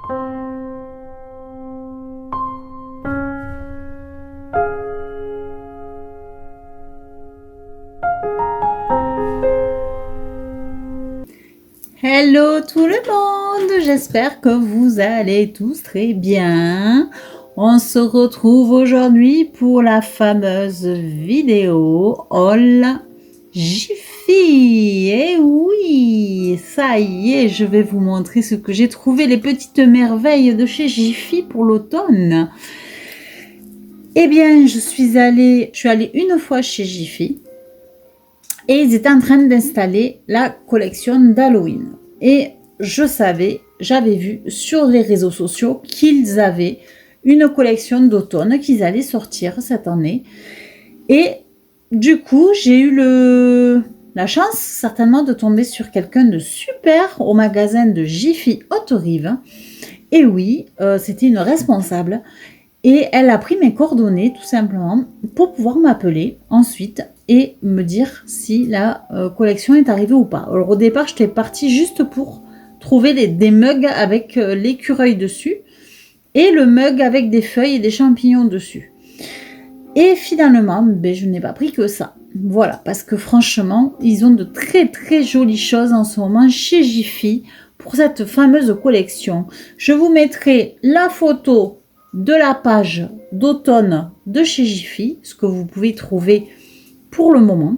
Hello tout le monde, j'espère que vous allez tous très bien. On se retrouve aujourd'hui pour la fameuse vidéo Haul Jiffy. Et oui, ça y est, je vais vous montrer ce que j'ai trouvé, les petites merveilles de chez Jiffy pour l'automne. Eh bien, je suis allée une fois chez Jiffy. Et ils étaient en train d'installer la collection d'Halloween. Et je savais, j'avais vu sur les réseaux sociaux qu'ils avaient une collection d'automne qu'ils allaient sortir cette année. Et du coup, j'ai eu la chance certainement de tomber sur quelqu'un de super au magasin de Jiffy Haute-Rive. Et oui, c'était une responsable. Et elle a pris mes coordonnées tout simplement pour pouvoir m'appeler ensuite et me dire si la collection est arrivée ou pas. Alors au départ, j'étais partie juste pour trouver des mugs avec l'écureuil dessus et le mug avec des feuilles et des champignons dessus. Et finalement, je n'ai pas pris que ça. Voilà, parce que franchement, ils ont de très très jolies choses en ce moment chez Jiffy pour cette fameuse collection. Je vous mettrai la photo de la page d'automne de chez Jiffy, ce que vous pouvez trouver pour le moment.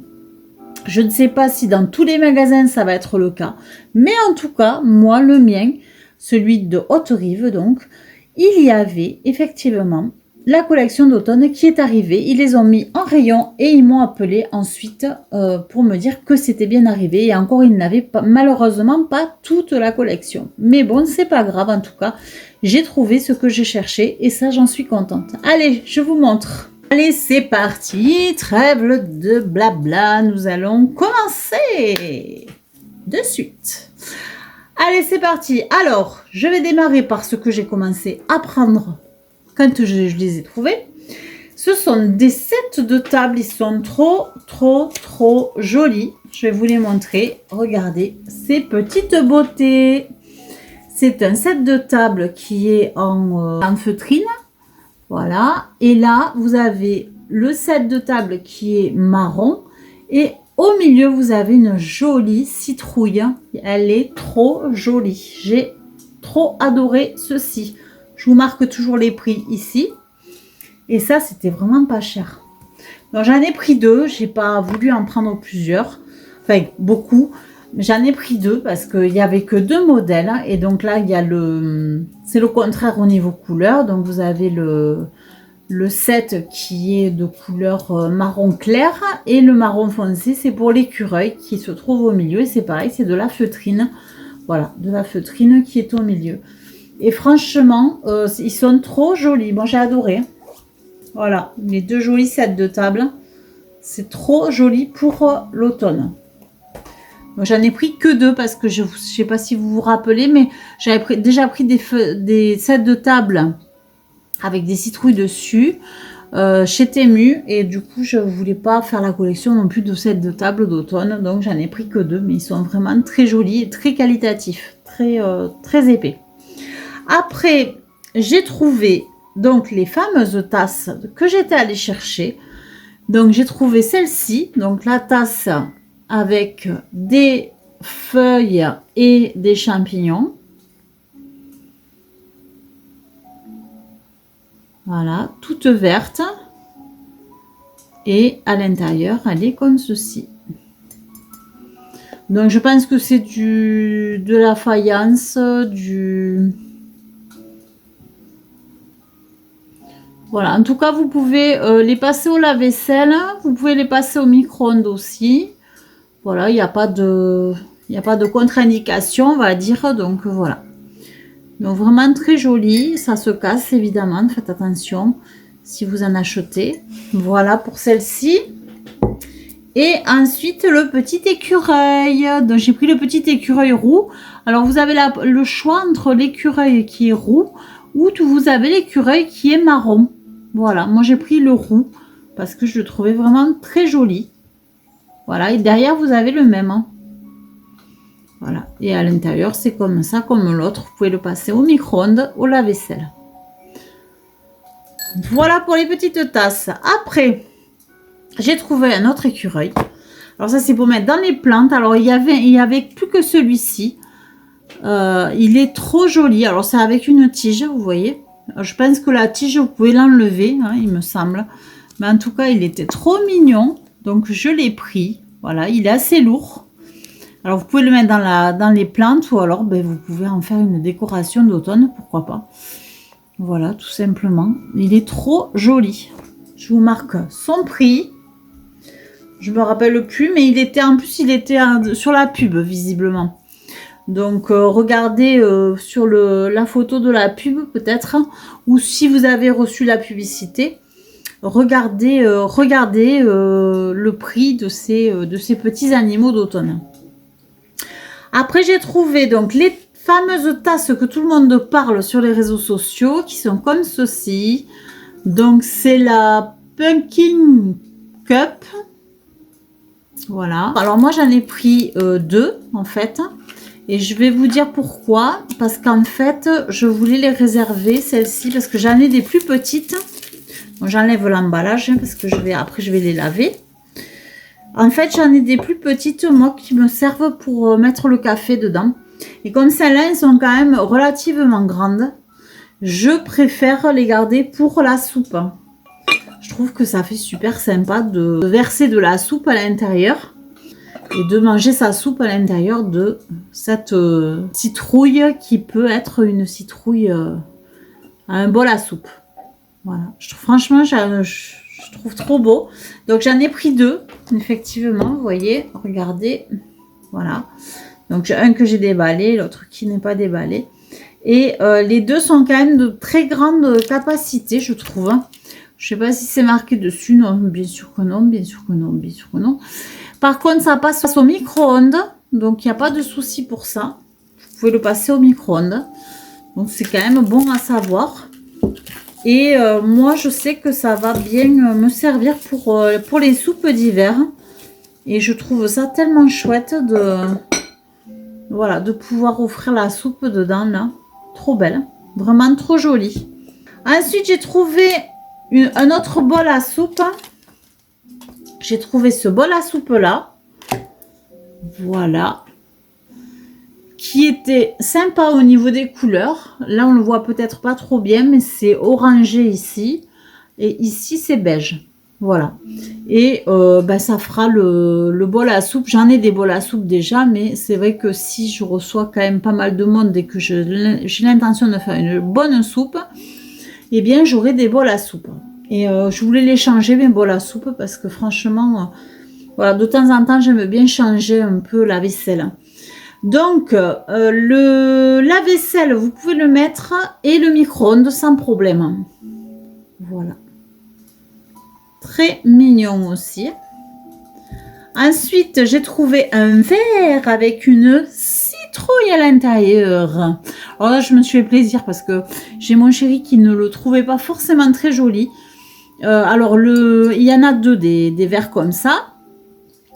Je ne sais pas si dans tous les magasins ça va être le cas, mais en tout cas, moi, le mien, celui de Haute-Rive, donc, il y avait effectivement la collection d'automne qui est arrivée. Ils les ont mis en rayon et ils m'ont appelé ensuite pour me dire que c'était bien arrivé. Et encore, ils n'avaient malheureusement pas toute la collection. Mais bon, c'est pas grave en tout cas. J'ai trouvé ce que j'ai cherché et ça, j'en suis contente. Allez, je vous montre. Allez, c'est parti. Trêve de blabla. Nous allons commencer de suite. Allez, c'est parti. Alors, je vais démarrer par ce que j'ai commencé à prendre quand je les ai trouvés. Ce sont des sets de table. Ils sont trop jolis. Je vais vous les montrer. Regardez ces petites beautés. C'est un set de table qui est en feutrine. Voilà. Et là, vous avez le set de table qui est marron. Et au milieu, vous avez une jolie citrouille. Elle est trop jolie. J'ai trop adoré ceci. Je vous marque toujours les prix ici. Et ça, c'était vraiment pas cher. Donc, j'en ai pris deux. J'ai pas voulu en prendre plusieurs. Enfin, beaucoup. J'en ai pris deux parce qu'il n'y avait que deux modèles. Et donc là, il y a c'est le contraire au niveau couleur. Donc, vous avez le set qui est de couleur marron clair. Et le marron foncé, c'est pour l'écureuil qui se trouve au milieu. Et c'est pareil, c'est de la feutrine. Voilà, de la feutrine qui est au milieu. Et franchement, ils sont trop jolis. Moi, j'ai adoré. Voilà, les deux jolis sets de table. C'est trop joli pour l'automne. J'en ai pris que deux parce que je ne sais pas si vous vous rappelez, mais j'avais déjà pris des sets de table avec des citrouilles dessus chez Temu. Et du coup, je ne voulais pas faire la collection non plus de sets de table d'automne. Donc, j'en ai pris que deux, mais ils sont vraiment très jolis et très qualitatifs, très épais. Après, j'ai trouvé donc les fameuses tasses que j'étais allée chercher. Donc, j'ai trouvé celle-ci, donc la tasse avec des feuilles et des champignons. Voilà, toute verte. Et à l'intérieur, elle est comme ceci. Donc, je pense que c'est de la faïence, Voilà, en tout cas, vous pouvez les passer au lave-vaisselle. Vous pouvez les passer au micro-ondes aussi. Voilà, il n'y a pas de contre-indication, on va dire. Donc, voilà. Donc, vraiment très joli. Ça se casse, évidemment. Faites attention si vous en achetez. Voilà pour celle-ci. Et ensuite, le petit écureuil. Donc, j'ai pris le petit écureuil roux. Alors, vous avez le choix entre l'écureuil qui est roux ou vous avez l'écureuil qui est marron. Voilà, moi j'ai pris le roux parce que je le trouvais vraiment très joli. Voilà, et derrière vous avez le même. Hein. Voilà. Et à l'intérieur, c'est comme ça, comme l'autre. Vous pouvez le passer au micro-ondes, au lave-vaisselle. Voilà pour les petites tasses. Après, j'ai trouvé un autre écureuil. Alors ça, c'est pour mettre dans les plantes. Alors, il y avait plus que celui-ci. Il est trop joli. Alors, c'est avec une tige, vous voyez. Alors, je pense que la tige, vous pouvez l'enlever, hein, il me semble. Mais en tout cas, il était trop mignon. Donc, je l'ai pris. Voilà, il est assez lourd. Alors, vous pouvez le mettre dans les plantes ou alors, ben, vous pouvez en faire une décoration d'automne, pourquoi pas. Voilà, tout simplement. Il est trop joli. Je vous marque son prix. Je me rappelle plus, mais il était sur la pub, visiblement. Donc, regardez sur la photo de la pub, peut-être. Ou si vous avez reçu la publicité, regardez le prix de ces petits animaux d'automne. Après, j'ai trouvé donc les fameuses tasses que tout le monde parle sur les réseaux sociaux, qui sont comme ceci. Donc, c'est la Pumpkin Cup. Voilà. Alors, moi, j'en ai pris 2, en fait. Et je vais vous dire pourquoi. Parce qu'en fait, je voulais les réserver, celles-ci, parce que j'en ai des plus petites. Bon, j'enlève l'emballage, hein, parce que après, je vais les laver. En fait, j'en ai des plus petites, moi, qui me servent pour mettre le café dedans. Et comme celles-là, elles sont quand même relativement grandes, je préfère les garder pour la soupe. Je trouve que ça fait super sympa de verser de la soupe à l'intérieur et de manger sa soupe à l'intérieur de cette citrouille qui peut être une citrouille à un bol à soupe. Voilà. Franchement, je trouve trop beau. Donc, j'en ai pris 2, effectivement. Vous voyez, regardez. Voilà. Donc, un que j'ai déballé, l'autre qui n'est pas déballé. Et les deux sont quand même de très grande capacité, je trouve. Je ne sais pas si c'est marqué dessus. Non, bien sûr que non, bien sûr que non, bien sûr que non. Par contre, ça passe au micro-ondes. Donc, il n'y a pas de souci pour ça. Vous pouvez le passer au micro-ondes. Donc, c'est quand même bon à savoir. Et moi, je sais que ça va bien me servir pour les soupes d'hiver. Et je trouve ça tellement chouette de pouvoir offrir la soupe dedans, là. Trop belle. Vraiment trop jolie. Ensuite, j'ai trouvé un autre bol à soupe. J'ai trouvé ce bol à soupe là. Voilà. Qui était sympa au niveau des couleurs. Là, on le voit peut-être pas trop bien, mais c'est orangé ici. Et ici, c'est beige. Voilà. Et ça fera le bol à soupe. J'en ai des bols à soupe déjà, mais c'est vrai que si je reçois quand même pas mal de monde et que j'ai l'intention de faire une bonne soupe, eh bien, j'aurai des bols à soupe. Et je voulais les changer, mes bols à soupe, parce que franchement, voilà, de temps en temps, j'aime bien changer un peu la vaisselle. Donc, le lave-vaisselle, vous pouvez le mettre et le micro-ondes sans problème. Voilà. Très mignon aussi. Ensuite, j'ai trouvé un verre avec une citrouille à l'intérieur. Alors là, je me suis fait plaisir parce que j'ai mon chéri qui ne le trouvait pas forcément très joli. Alors, il y en a 2 des verres comme ça.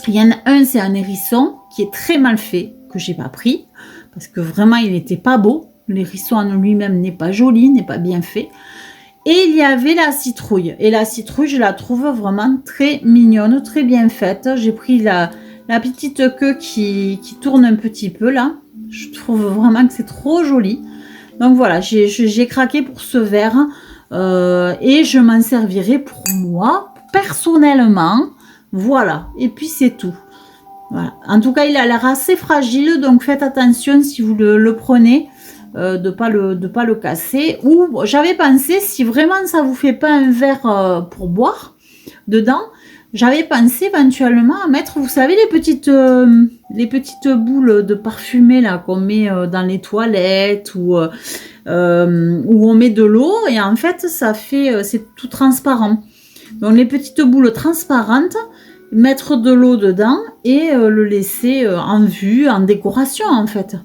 Il y en a un, c'est un hérisson qui est très mal fait, que j'ai pas pris, parce que vraiment, il n'était pas beau. L'hérisson en lui-même n'est pas joli, n'est pas bien fait. Et il y avait la citrouille. Et la citrouille, je la trouve vraiment très mignonne, très bien faite. J'ai pris la petite queue qui tourne un petit peu là. Je trouve vraiment que c'est trop joli. Donc voilà, j'ai craqué pour ce verre. Et je m'en servirai pour moi, personnellement. Voilà, et puis c'est tout. Voilà. En tout cas, il a l'air assez fragile, donc faites attention si vous le prenez. De pas le casser. Ou j'avais pensé, si vraiment ça vous fait pas un verre pour boire dedans, j'avais pensé éventuellement à mettre, vous savez, les petites boules de parfumé là qu'on met dans les toilettes ou où on met de l'eau et en fait c'est tout transparent. Donc les petites boules transparentes, mettre de l'eau dedans et le laisser en vue, en décoration en fait.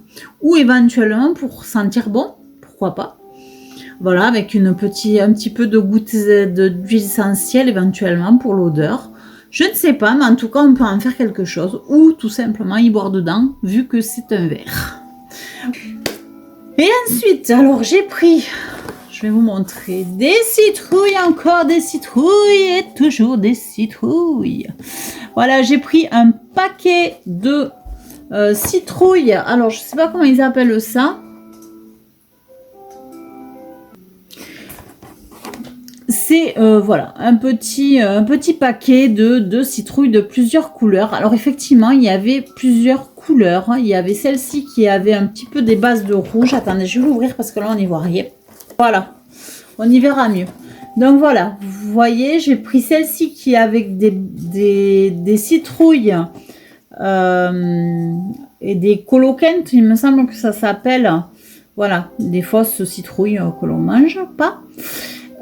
Ou éventuellement pour sentir bon, pourquoi pas. Voilà, avec un petit peu de gouttes d'huile essentielle éventuellement pour l'odeur. Je ne sais pas, mais en tout cas, on peut en faire quelque chose. Ou tout simplement y boire dedans, vu que c'est un verre. Et ensuite, alors j'ai pris... Je vais vous montrer des citrouilles, encore des citrouilles et toujours des citrouilles. Voilà, j'ai pris un paquet de citrouilles. Alors, je ne sais pas comment ils appellent ça. C'est voilà un petit paquet de citrouilles de plusieurs couleurs. Alors effectivement, il y avait plusieurs couleurs. Il y avait celle-ci qui avait un petit peu des bases de rouge. Attendez, je vais l'ouvrir parce que là, on n'y voit rien. Voilà, on y verra mieux. Donc voilà, vous voyez, j'ai pris celle-ci qui est avec des citrouilles et des coloquentes, il me semble que ça s'appelle. Voilà, des fausses citrouilles que l'on mange pas.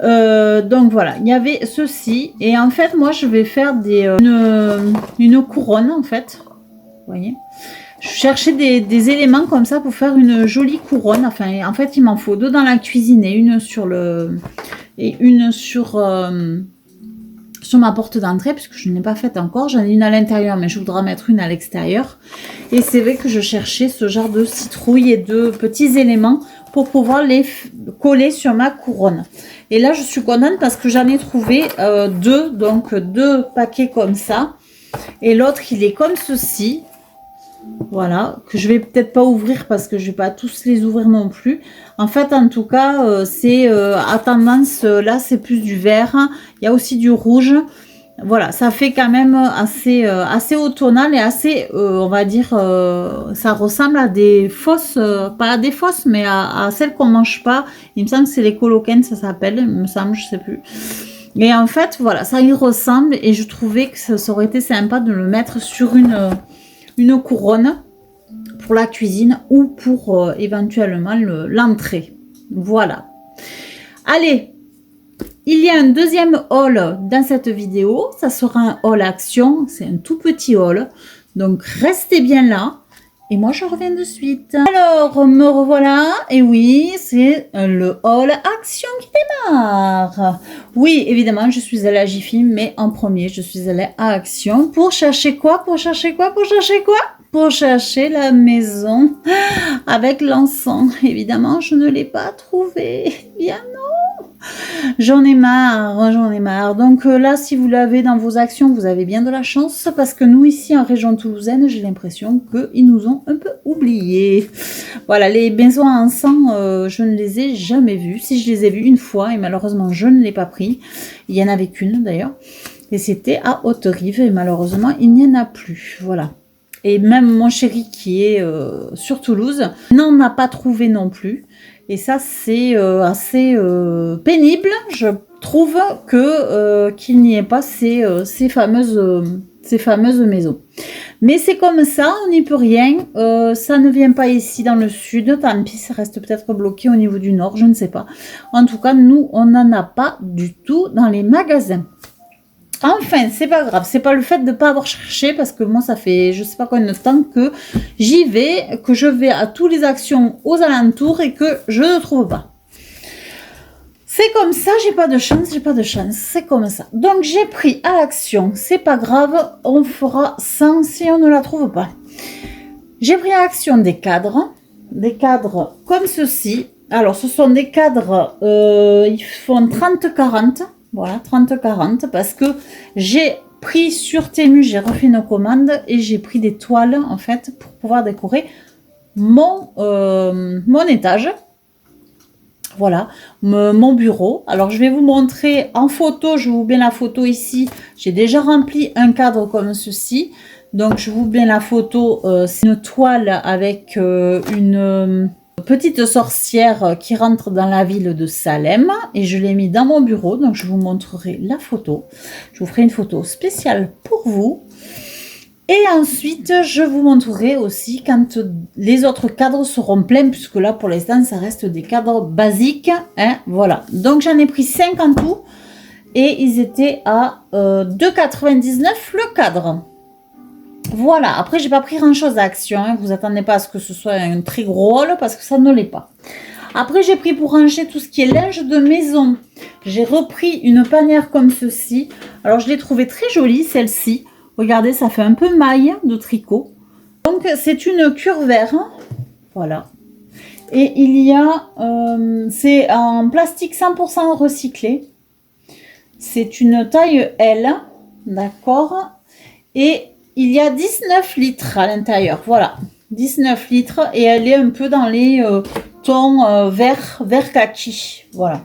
Donc voilà, il y avait ceci. Et en fait, moi, je vais faire une couronne, en fait. Vous voyez, je cherchais des éléments comme ça pour faire une jolie couronne. Enfin, en fait, il m'en faut deux dans la cuisine et une sur ma porte d'entrée, puisque je ne l'ai pas faite encore. J'en ai une à l'intérieur, mais je voudrais mettre une à l'extérieur. Et c'est vrai que je cherchais ce genre de citrouilles et de petits éléments pour pouvoir les coller sur ma couronne. Et là, je suis contente parce que j'en ai trouvé deux, donc deux paquets comme ça. Et l'autre, il est comme ceci. Voilà, que je vais peut-être pas ouvrir parce que je vais pas tous les ouvrir non plus. En fait, en tout cas, c'est à tendance, là, c'est plus du vert. Il y a aussi du rouge. Voilà, ça fait quand même assez automnal et assez, on va dire, ça ressemble à des fausses, pas à des fausses, mais à celles qu'on mange pas. Il me semble que c'est les coloquines, ça s'appelle, il me semble, je sais plus. Et en fait, voilà, ça y ressemble et je trouvais que ça aurait été sympa de le mettre sur une couronne pour la cuisine ou pour éventuellement l'entrée. Voilà. Allez, il y a un deuxième haul dans cette vidéo. Ça sera un haul action. C'est un tout petit haul. Donc, restez bien là. Et moi, je reviens de suite. Alors, me revoilà. Et oui, c'est le haul action qui démarre. Oui, évidemment, je suis allée à Jiffy, mais en premier, je suis allée à Action. Pour chercher quoi? Pour chercher quoi? Pour chercher quoi? Pour chercher la maison avec l'encens. Évidemment, je ne l'ai pas trouvée. Bien non. J'en ai marre, j'en ai marre. Donc là, si vous l'avez dans vos actions, vous avez bien de la chance parce que nous, ici en région toulousaine, j'ai l'impression qu'ils nous ont un peu oubliés. Voilà, les maisons à encens, je ne les ai jamais vues. Si je les ai vues une fois et malheureusement, je ne l'ai pas pris. Il y en avait qu'une d'ailleurs. Et c'était à Haute-Rive et malheureusement, il n'y en a plus. Voilà. Et même mon chéri qui est sur Toulouse n'en a pas trouvé non plus. Et ça, c'est assez pénible, je trouve, qu'il n'y ait pas ces fameuses maisons. Mais c'est comme ça, on n'y peut rien. Ça ne vient pas ici dans le sud, tant pis, ça reste peut-être bloqué au niveau du nord, je ne sais pas. En tout cas, nous, on n'en a pas du tout dans les magasins. Enfin, c'est pas grave, c'est pas le fait de ne pas avoir cherché parce que moi ça fait je sais pas combien de temps que j'y vais, que je vais à toutes les actions aux alentours et que je ne trouve pas. C'est comme ça, j'ai pas de chance, c'est comme ça. Donc j'ai pris à Action, c'est pas grave, on fera sans si on ne la trouve pas. J'ai pris à Action des cadres comme ceci. Alors ce sont des cadres, ils font 30-40. Voilà, 30-40, parce que j'ai pris sur Temu, j'ai refait une commande et j'ai pris des toiles, en fait, pour pouvoir décorer mon étage. Voilà, mon bureau. Alors, je vais vous montrer en photo, je vous mets la photo ici. J'ai déjà rempli un cadre comme ceci. Donc, je vous mets la photo, c'est une toile avec une... petite sorcière qui rentre dans la ville de Salem et je l'ai mis dans mon bureau, donc je vous montrerai la photo. Je vous ferai une photo spéciale pour vous. Et ensuite, je vous montrerai aussi quand les autres cadres seront pleins, puisque là, pour l'instant, ça reste des cadres basiques. Hein, voilà. Donc, j'en ai pris 5 en tout et ils étaient à 2,99 le cadre. Voilà, après j'ai pas pris grand chose à Action, hein. Vous attendez pas à ce que ce soit un très gros haul parce que ça ne l'est pas. Après j'ai pris pour ranger tout ce qui est linge de maison. j'ai repris une panière comme ceci. Alors, je l'ai trouvée très jolie, celle-ci. Regardez, ça fait un peu maille de tricot. Donc, c'est une cure-vert. Voilà. Et il y a... c'est en plastique 100% recyclé. C'est une taille L. D'accord. Et il y a 19 litres à l'intérieur. Voilà. 19 litres. Et elle est un peu dans les tons vert kaki. Voilà.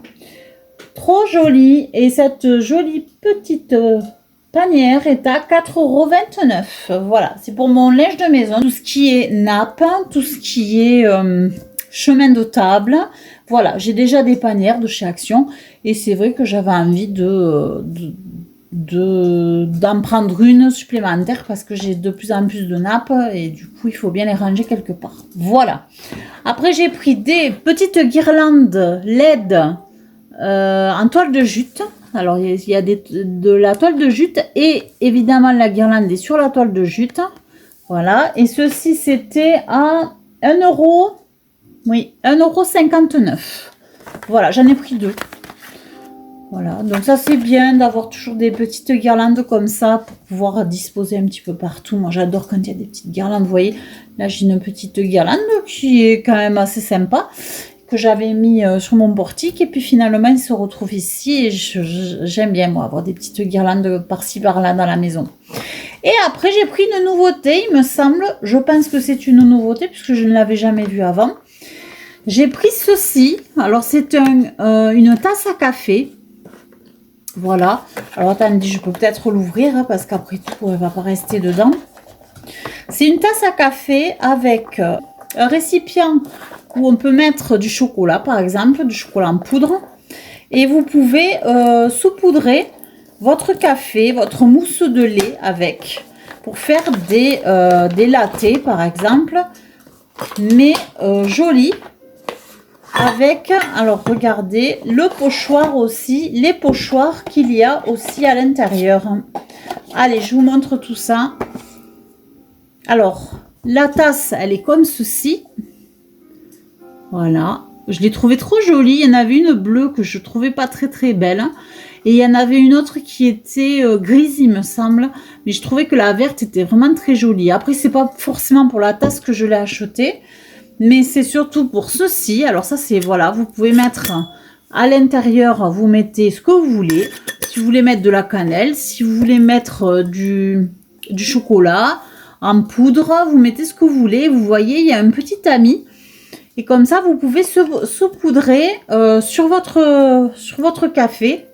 Trop jolie. Et cette jolie petite panière est à 4,29 €. Voilà. C'est pour mon linge de maison. Tout ce qui est nappe, tout ce qui est chemin de table. Voilà. J'ai déjà des panières de chez Action. Et c'est vrai que j'avais envie d'en prendre une supplémentaire parce que j'ai de plus en plus de nappes et du coup il faut bien les ranger quelque part. Voilà. Après j'ai pris des petites guirlandes LED en toile de jute. Alors il y a de la toile de jute et évidemment la guirlande est sur la toile de jute. Voilà. Et ceci c'était à 1 €. Oui, 1,59 €. Voilà, j'en ai pris 2. Voilà, donc ça c'est bien d'avoir toujours des petites guirlandes comme ça pour pouvoir disposer un petit peu partout. Moi j'adore quand il y a des petites guirlandes, vous voyez. Là j'ai une petite guirlande qui est quand même assez sympa, que j'avais mis sur mon portique et puis finalement il se retrouve ici et j'aime bien moi avoir des petites guirlandes par-ci par-là dans la maison. Et après j'ai pris une nouveauté, il me semble, je pense que c'est une nouveauté puisque je ne l'avais jamais vue avant. J'ai pris ceci, alors c'est une tasse à café. Voilà. Alors, attendez, je peux peut-être l'ouvrir, hein, parce qu'après tout, elle va pas rester dedans. C'est une tasse à café avec un récipient où on peut mettre du chocolat, par exemple, du chocolat en poudre. Et vous pouvez saupoudrer votre café, votre mousse de lait avec, pour faire des lattés, par exemple, mais jolis. Avec, alors regardez, le pochoir aussi, les pochoirs qu'il y a aussi à l'intérieur. Allez, je vous montre tout ça. Alors, la tasse, elle est comme ceci. Voilà. Je l'ai trouvée trop jolie. Il y en avait une bleue que je trouvais pas très belle. Et il y en avait une autre qui était grise, il me semble. Mais je trouvais que la verte était vraiment très jolie. Après, c'est pas forcément pour la tasse que je l'ai achetée. Mais c'est surtout pour ceci. Alors ça, c'est, voilà, vous pouvez mettre à l'intérieur, vous mettez ce que vous voulez. Si vous voulez mettre de la cannelle, si vous voulez mettre du chocolat en poudre, vous mettez ce que vous voulez. Vous voyez, il y a un petit tamis. Et comme ça, vous pouvez saupoudrer sur votre café,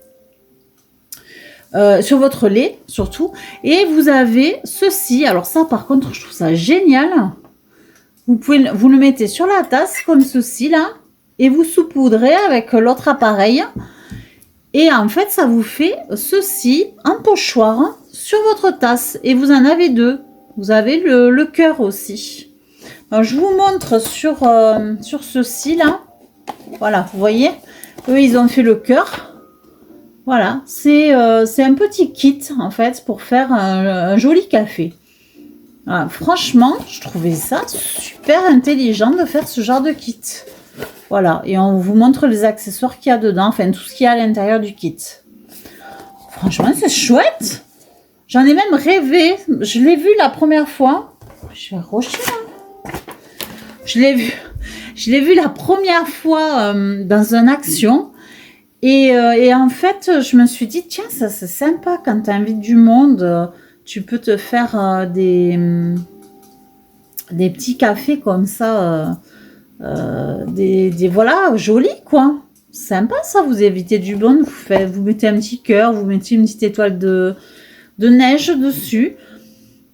sur votre lait surtout. Et vous avez ceci. Alors ça, par contre, je trouve ça génial. Vous le mettez sur la tasse comme ceci là et vous saupoudrez avec l'autre appareil et en fait ça vous fait ceci en pochoir sur votre tasse et vous en avez deux. Vous avez le cœur aussi. Alors, je vous montre sur ceci là. Voilà, vous voyez, eux ils ont fait le cœur. Voilà, c'est un petit kit en fait pour faire un joli café. Ah, franchement, je trouvais ça super intelligent de faire ce genre de kit. Voilà, et on vous montre les accessoires qu'il y a dedans, enfin tout ce qu'il y a à l'intérieur du kit. Franchement, c'est chouette. J'en ai même rêvé. Je l'ai vu la première fois. Je vais rocher là. Je l'ai vu la première fois dans une action. Et en fait, je me suis dit, tiens, ça c'est sympa quand tu invites du monde. Tu peux te faire des petits cafés comme ça, voilà, jolis quoi. Sympa ça, vous évitez du monde, vous mettez un petit cœur, vous mettez une petite étoile de neige dessus.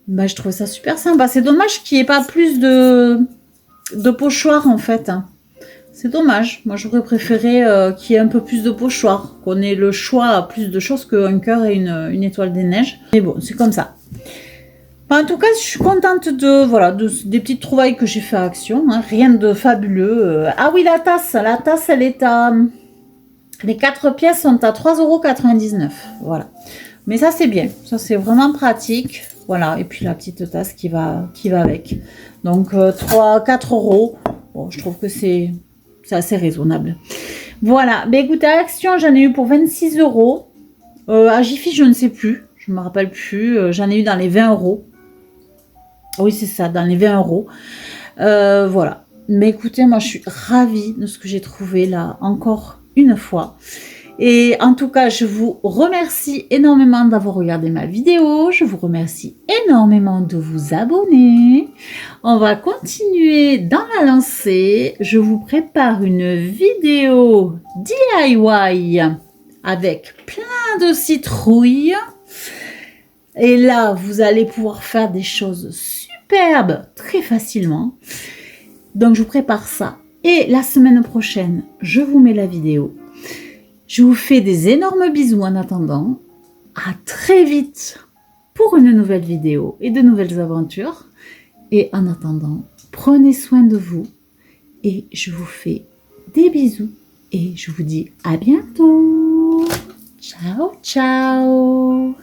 Ben, je trouve ça super sympa. C'est dommage qu'il n'y ait pas plus de pochoirs en fait. C'est dommage. Moi, j'aurais préféré qu'il y ait un peu plus de pochoirs, qu'on ait le choix à plus de choses qu'un cœur et une étoile des neiges. Mais bon, c'est comme ça. En tout cas, je suis contente des petites trouvailles que j'ai fait à Action. Hein. Rien de fabuleux. Ah oui, la tasse, elle est à... Les 4 pièces sont à 3,99 €. Voilà. Mais ça, c'est bien. Ça, c'est vraiment pratique. Voilà. Et puis, la petite tasse qui va avec. Donc, 4 €. Bon, je trouve que c'est assez raisonnable. Voilà, ben écoutez, à Action, j'en ai eu pour 26 euros. À Jiffy, je ne sais plus, je ne me rappelle plus. J'en ai eu dans les 20 euros. Oui, c'est ça, dans les 20 euros. Voilà. Mais écoutez, moi, je suis ravie de ce que j'ai trouvé là, encore une fois. Et en tout cas, je vous remercie énormément d'avoir regardé ma vidéo. Je vous remercie énormément de vous abonner. On va continuer dans la lancée. Je vous prépare une vidéo DIY avec plein de citrouilles. Et là, vous allez pouvoir faire des choses superbes très facilement. Donc, je vous prépare ça. Et la semaine prochaine, je vous mets la vidéo. Je vous fais des énormes bisous en attendant. À très vite pour une nouvelle vidéo et de nouvelles aventures. Et en attendant, prenez soin de vous. Et je vous fais des bisous. Et je vous dis à bientôt. Ciao, ciao.